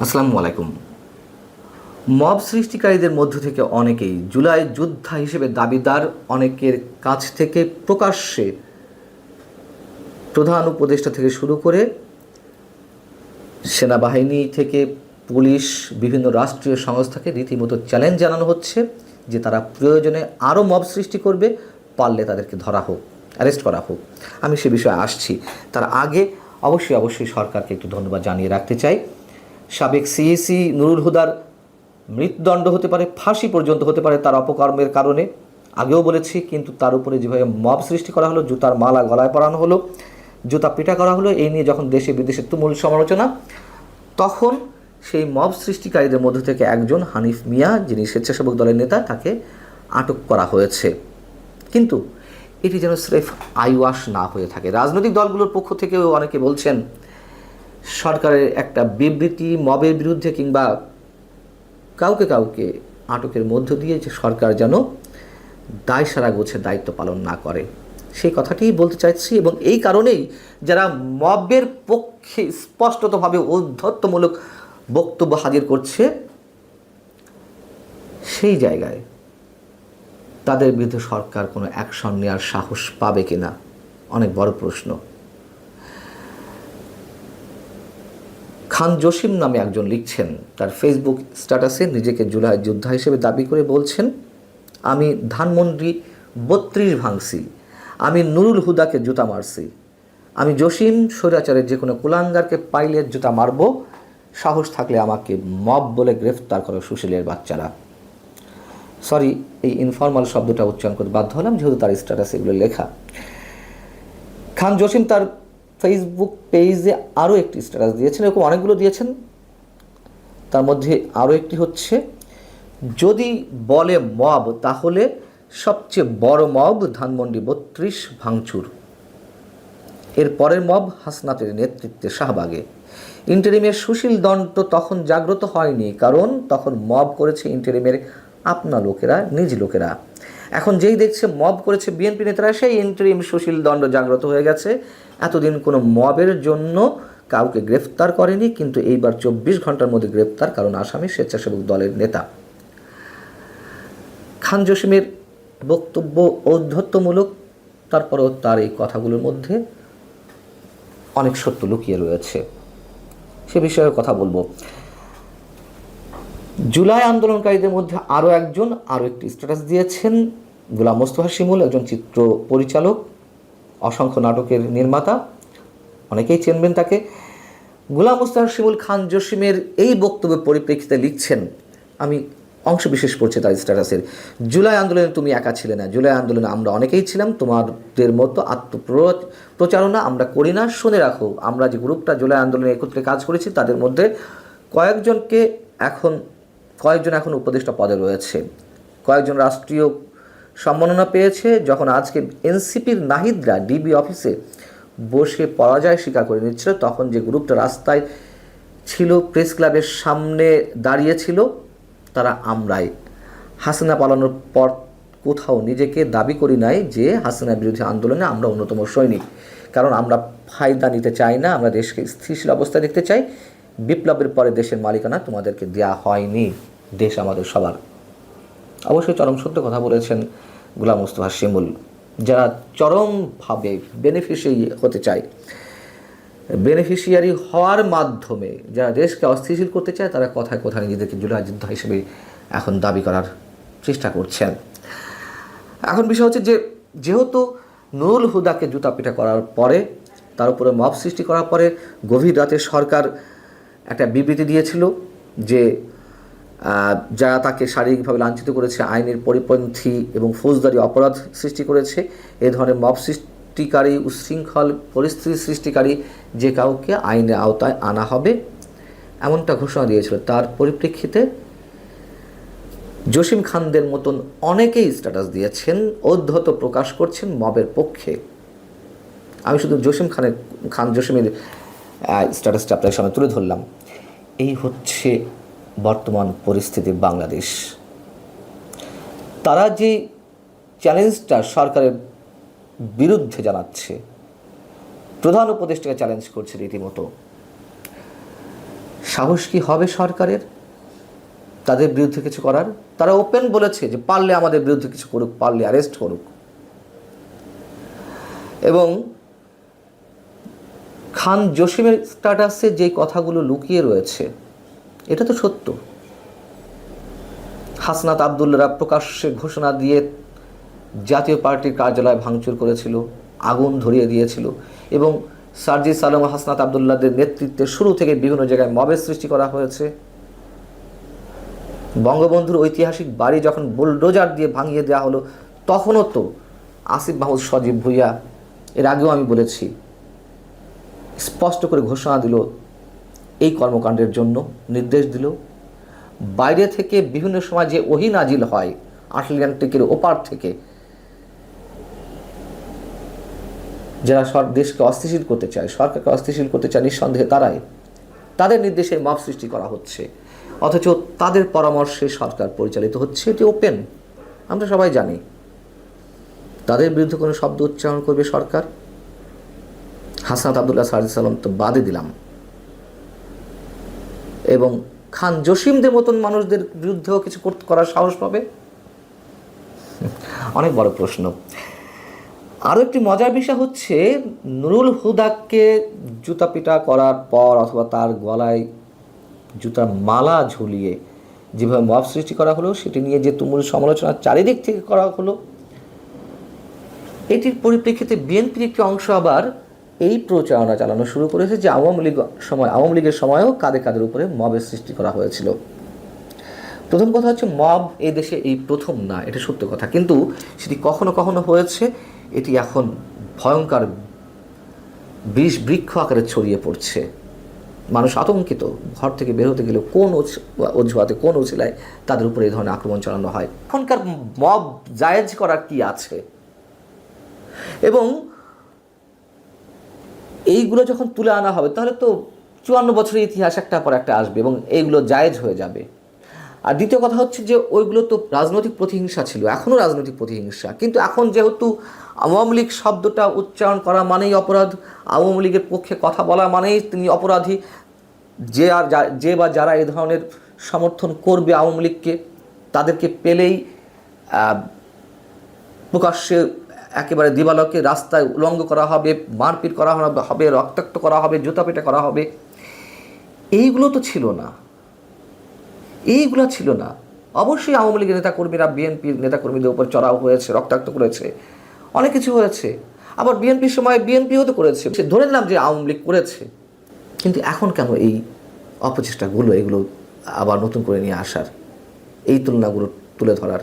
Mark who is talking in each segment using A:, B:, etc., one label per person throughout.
A: আসসালামু আলাইকুম। মব সৃষ্টিকারীদের মধ্য থেকে অনেকেই জুলাই যোদ্ধা হিসেবে দাবিদার, অনেকের কাছ থেকে প্রকাশ্যে প্রধান উপদেষ্টা থেকে শুরু করে সেনাবাহিনী থেকে পুলিশ, বিভিন্ন রাষ্ট্রীয় সংস্থাকে রীতিমতো চ্যালেঞ্জ জানানো হচ্ছে যে তারা প্রয়োজনে আরও মব সৃষ্টি করবে, পারলে তাদেরকে ধরা হোক, অ্যারেস্ট করা হোক। আমি সে বিষয়ে আসছি। তার আগে অবশ্যই সরকারকে একটু ধন্যবাদ জানিয়ে রাখতে চাই। সাবেক সিইসি নুরুল হুদার মৃত্যুদণ্ড হতে পারে, ফাঁসি পর্যন্ত হতে পারে তার অপকর্মের কারণে, আগেও বলেছি। কিন্তু তার উপরে যেভাবে মব সৃষ্টি করা হলো, জুতার মালা গলায় পরানো হলো, জুতা পিটা করা হলো, এই নিয়ে যখন দেশে বিদেশে তুমুল সমালোচনা, তখন সেই মব সৃষ্টিকারীদের মধ্য থেকে একজন হানিফ মিয়া, যিনি স্বেচ্ছাসেবক দলের নেতা, তাকে আটক করা হয়েছে। কিন্তু এটি যেন স্রেফ আইওয়াশ না হয়ে থাকে। রাজনৈতিক দলগুলোর পক্ষ থেকেও অনেকে বলছেন সরকারের একটা বিবৃতি মবের বিরুদ্ধে কিংবা কাউকে আটকের মধ্য দিয়ে যে সরকার যেন দায়সারা গোছে দায়িত্ব পালন না করে, সেই কথাটিই বলতে চাইছি। এবং এই কারণেই যারা মবের পক্ষে স্পষ্টতভাবে ঔদ্ধত্যমূলক বক্তব্য হাজির করছে, সেই জায়গায় তাদের বিরুদ্ধে সরকার কোনো অ্যাকশন নেওয়ার সাহস পাবে কিনা, অনেক বড় প্রশ্ন। খান জসিম নামে একজন লিখছেন তার ফেসবুক স্ট্যাটাসে, নিজেকে জুলাই যোদ্ধা হিসেবে দাবি করে বলছেন, আমি ধানমন্ডি 32 ভাঙছি, আমি নুরুল হুদাকে জুতা মারছি, আমি জসিম স্বৈরাচারের যে কোনো কুলাঙ্গারকে পাইলে জুতা মারব, সাহস থাকলে আমাকে মব বলে গ্রেফতার করো সুশীলের বাচ্চারা। সরি, এই ইনফর্মাল শব্দটা উচ্চারণ করতে বাধ্য হলাম যেহেতু তার স্ট্যাটাসে এগুলো লেখা। খান জসিম তার ফেসবুক পেজে আরও একটি স্ট্যাটাস দিয়েছেন, এরকম অনেকগুলো দিয়েছেন। তার মধ্যে আরও একটি হচ্ছে, যদি বলে মব তাহলে সবচেয়ে বড় মব ধানমন্ডি 32 ভাঙচুর, এর পরের মব হাসনাতের নেতৃত্বে শাহবাগে। ইন্টারিমের সুশীল দণ্ড তখন জাগ্রত হয়নি, কারণ তখন মব করেছে ইন্টারিমের আপনা লোকেরা, নিজ লোকেরা। এখন যেই দেখছে মব করেছে বিএনপি নেতারা, সেই ইন্টারিম সুশীল দণ্ড জাগ্রত হয়ে গেছে। এতদিন কোনো মবের জন্য কাউকে গ্রেফতার করেনি, কিন্তু এইবার 24 ঘন্টার মধ্যে গ্রেফতার, কারণ আসামি স্বেচ্ছাসেবক দলের নেতা। খান জসিমের বক্তব্য ঔদ্ধত্যমূলক, তারপরেও তার এই কথাগুলোর মধ্যে অনেক সত্য লুকিয়ে রয়েছে, সে বিষয়ে কথা বলবো। জুলাই আন্দোলনকারীদের মধ্যে আরও একটি স্ট্যাটাস দিয়েছেন গোলাম মোস্তফা শিমুল, একজন চিত্র পরিচালক, অসংখ্য নাটকের নির্মাতা, অনেকেই চেনবেন তাকে। গোলাম মোস্তফা শিমুল খান জসিমের এই বক্তব্যের পরিপ্রেক্ষিতে লিখছেন, আমি অংশ বিশেষ পড়ছে তার স্ট্যাটাসের, জুলাই আন্দোলনে তুমি একা ছিলে না, জুলাই আন্দোলনে আমরা অনেকেই ছিলাম, তোমাদের মতো আত্মপ্রচারণা আমরা করি না। শুনে রাখো, আমরা যে গ্রুপটা জুলাই আন্দোলনে একত্রে কাজ করেছি, তাদের মধ্যে কয়েকজন এখন উপদেষ্টা পদে রয়েছে, কয়েকজন রাষ্ট্রীয় সম্মাননা পেয়েছে। যখন আজকে এনসিপির নাহিদরা ডিবি অফিসে বসে পরাজয় স্বীকার করে নিচ্ছিল, তখন যে গ্রুপটা রাস্তায় ছিল, প্রেস ক্লাবের সামনে দাঁড়িয়েছিল, তারা আমরাই। হাসিনা পালানোর পর কোথাও নিজেকে দাবি করি নাই যে হাসিনা বিরোধী আন্দোলনে আমরা অন্যতম সৈনিক, কারণ আমরা ফায়দা নিতে চাই না, আমরা দেশকে স্থিতিশীল অবস্থায় দেখতে চাই। বিপ্লবের পরে দেশের মালিকানা তোমাদেরকে দেওয়া হয়নি, দেশ আমাদের সবার। অবশ্যই চরম সত্য কথা বলেছেন গোলাম মোস্তফা শিমুল। যারা চরমভাবে বেনিফিশিয়ারি হওয়ার মাধ্যমে যারা দেশকে অস্থিতিশীল করতে চায়, তারা কথায় নিজেদেরকে জুলাই যোদ্ধা হিসেবে এখন দাবি করার চেষ্টা করছেন। এখন বিষয় হচ্ছে যে, যেহেতু নুরুল হুদাকে জুতা পিটা করার পরে, তার উপরে মব সৃষ্টি করার পরে গভীর রাতে সরকার একটা বিবৃতি দিয়েছিল যে যারা তাকে শারীরিকভাবে লাঞ্ছিত করেছে, আইনের পরিপন্থী এবং ফৌজদারি অপরাধ সৃষ্টি করেছে, এ ধরনের মব সৃষ্টিকারী, উচ্ছৃঙ্খল পরিস্থিতি সৃষ্টিকারী যে কাউকে আইনের আওতায় আনা হবে, এমনটা ঘোষণা দিয়েছিল। তার পরিপ্রেক্ষিতে জসিম খানদের মতন অনেকেই স্ট্যাটাস দিয়েছেন, ঔদ্ধত্য প্রকাশ করছেন মবের পক্ষে। আমি শুধু খান জসিমের স্ট্যাটাসটা আপনাদের সামনে তুলে ধরলাম। এই হচ্ছে বর্তমান পরিস্থিতি বাংলাদেশ। তারা যে চ্যালেঞ্জটা সরকারের বিরুদ্ধে জানাচ্ছে, প্রধান উপদেষ্টাকে চ্যালেঞ্জ করছে রীতিমতো, সাহস কি হবে সরকারের তাদের বিরুদ্ধে কিছু করার? তারা ওপেন বলেছে যে পারলে আমাদের বিরুদ্ধে কিছু করুক, পারলে অ্যারেস্ট করুক। এবং খান জসিমের স্ট্যাটাসে যে কথাগুলো লুকিয়ে রয়েছে এটা তো সত্য। হাসনাত আবদুল্লাহরা প্রকাশ্যে ঘোষণা দিয়ে জাতীয় পার্টির কার্যালয় ভাঙচুর করেছিল, আগুন ধরিয়ে দিয়েছিল এবং সার্জিস আলম হাসনাত আবদুল্লাহদের নেতৃত্বে শুরু থেকে বিভিন্ন জায়গায় মবের সৃষ্টি করা হয়েছে। বঙ্গবন্ধুর ঐতিহাসিক বাড়ি যখন বুলডোজার দিয়ে ভাঙিয়ে দেওয়া হলো তখনও তো আসিফ মাহমুদ সজীব ভুইয়া, এর আগেও আমি বলেছি, স্পষ্ট করে ঘোষণা দিল এই কর্মকাণ্ডের জন্য, নির্দেশ দিল। বাইরে থেকে বিভিন্ন সময় যে ওহী নাজিল হয় আটলান্টিকের ওপার থেকে, যারা দেশকে অস্থিতিশীল করতে চায়, সরকারকে অস্থিতিশীল করতে চায়, নিঃসন্দেহে তারাই, তাদের নির্দেশে মব সৃষ্টি করা হচ্ছে, অথচ তাদের পরামর্শে সরকার পরিচালিত হচ্ছে। এটি ওপেন, আমরা সবাই জানি। তাদের বিরুদ্ধে কোনো শব্দ উচ্চারণ করবে সরকার? হাসনাত আবদুল্লাহ, সার্জিস আলম তো বাদে দিলাম, এবং খান জসিমদের মতন মানুষদের বিরুদ্ধেও কিছু করার সাহস পাবে? অনেক বড় প্রশ্ন। আরও একটি মজার বিষয় হচ্ছে, নুরুল হুদাকে জুতা পিটা করার পর অথবা তার গলায় জুতার মালা ঝুলিয়ে যেভাবে মব সৃষ্টি করা হলো, সেটি নিয়ে যে তুমুল সমালোচনা চারিদিক থেকে করা হলো, এটির পরিপ্রেক্ষিতে বিএনপির একটি অংশ আবার এই প্রচারণা চালানো শুরু করেছে যে আওয়ামী লীগের সময়ও কাদের উপরে মবের সৃষ্টি করা হয়েছিল। প্রথম কথা হচ্ছে, মব এই দেশে এই প্রথম না, এটা সত্য কথা, কিন্তু সেটি কখনো কখনো হয়েছে। এটি এখন ভয়ঙ্কর বিষ বৃক্ষ আকারে ছড়িয়ে পড়ছে। মানুষ আতঙ্কিত, ঘর থেকে বের হতে গেলে কোন অজুহাতে, কোন উছিলায় তাদের উপরে এই ধরনের আক্রমণ চালানো হয়। এখনকার মব জায়েজ করার কি আছে? এবং এইগুলো যখন তুলে আনা হবে তাহলে তো 54 বছরের ইতিহাস একটার পর একটা আসবে এবং এইগুলো জায়েজ হয়ে যাবে। আর দ্বিতীয় কথা হচ্ছে যে ওইগুলো তো রাজনৈতিক প্রতিহিংসা ছিল, এখনও রাজনৈতিক প্রতিহিংসা, কিন্তু এখন যেহেতু আওয়ামী লীগ শব্দটা উচ্চারণ করা মানেই অপরাধ, আওয়ামী লীগের পক্ষে কথা বলা মানেই তিনি অপরাধী, যে বা যারা এই ধরনের সমর্থন করবে আওয়ামী লীগকে, তাদেরকে পেলেই প্রকাশ্যে একেবারে দিবালোকে রাস্তায় উলঙ্গ করা হবে, মারপিট করা হবে, রক্তাক্ত করা হবে, জুতাপিটা করা হবে। এইগুলো তো ছিল না, এইগুলো ছিল না। অবশ্যই আওয়ামী লীগের নেতাকর্মীরা বিএনপির নেতাকর্মীদের উপর চড়াও হয়েছে, রক্তাক্ত করেছে, অনেক কিছু হয়েছে। আবার বিএনপির সময় বিএনপিও তো করেছে, ধরে নিলাম যে আওয়ামী লীগ করেছে, কিন্তু এখন কেন এই অপচেষ্টাগুলো, এগুলো আবার নতুন করে নিয়ে আসার, এই তুলনাগুলো তুলে ধরার?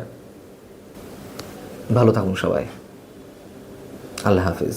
A: ভালো থাকুন সবাই, আল্লাহ হাফিজ।